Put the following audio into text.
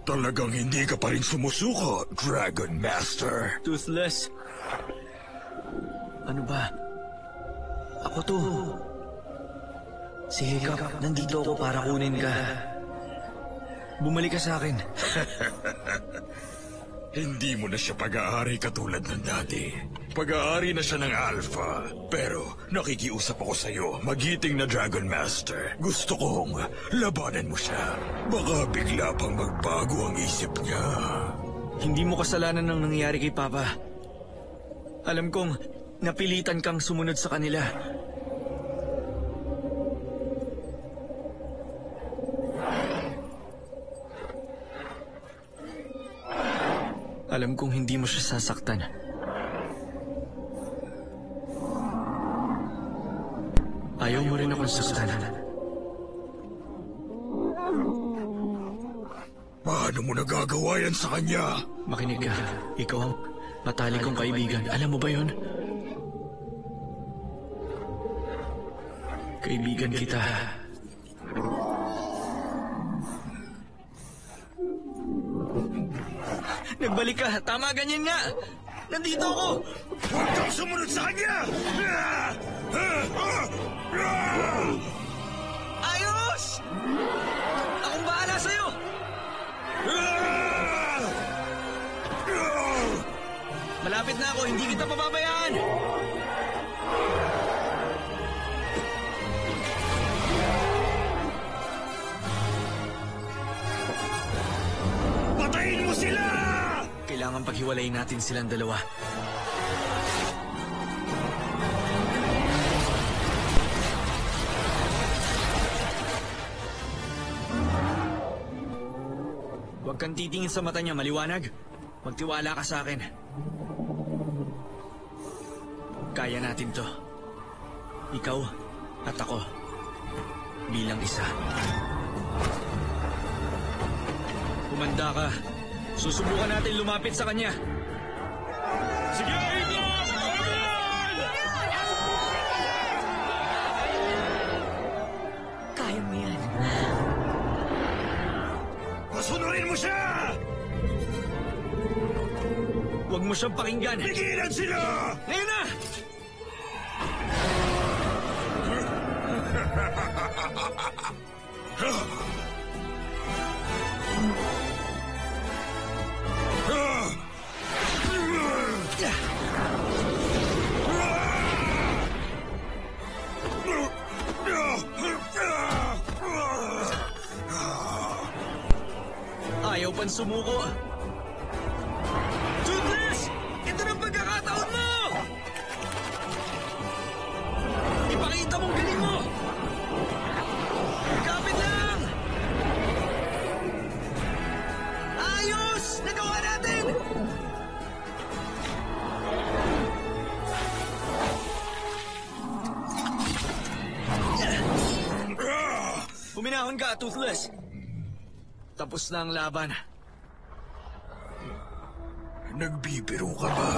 Talagang hindi ka pa rin sumusuko, Dragon Master. Toothless. Ano ba? Ako to. Si Hiccup, nandito ako para kunin ka. Bumalik ka sa akin. Hindi mo na siya pag-aari katulad ng dati. Pag-aari na siya ng Alpha. Pero nakikiusap ako sa'yo, magiting na Dragon Master. Gusto kong labanan mo siya. Baka bigla pang magbago ang isip niya. Hindi mo kasalanan ng nangyayari kay Papa. Alam kong napilitan kang sumunod sa kanila. Alam kong hindi mo siya sasaktan. Ayaw mo rin akong saktan. Paano mo nagagawa yan sa kanya? Makinig ka. Ikaw ang matalik kong kaibigan. Alam mo ba yun? Kaibigan kita. Nagbalik ka. Tama, ganyan nga. Nandito ako. Huwag kang sumunod sa kanya! Ayos! Akong bahala sa'yo. Malapit na ako. Hindi kita pababayaan. Patayin mo sila! Kailangan paghiwalayin natin silang dalawa. Huwag kang titingin sa mata niya, maliwanag. Magtiwala ka sa akin. Kaya natin to. Ikaw at ako. Bilang isa. Kumanda ka. Susubukan natin lumapit sa kanya. Sige, Iko! Kaya mo yan. Pasunurin mo siya! Huwag mo siyang pakinggan. Pigilan sila! Ngayon na! Ayaw pang sumuko. Toothless! Ito na ang pagkakataon mo! Ipakita mong galing mo! Kapit lang! Ayos! Nagawa natin! Puminahon ka, Toothless. Tapos na ang laban. Nagbibiro ka ba?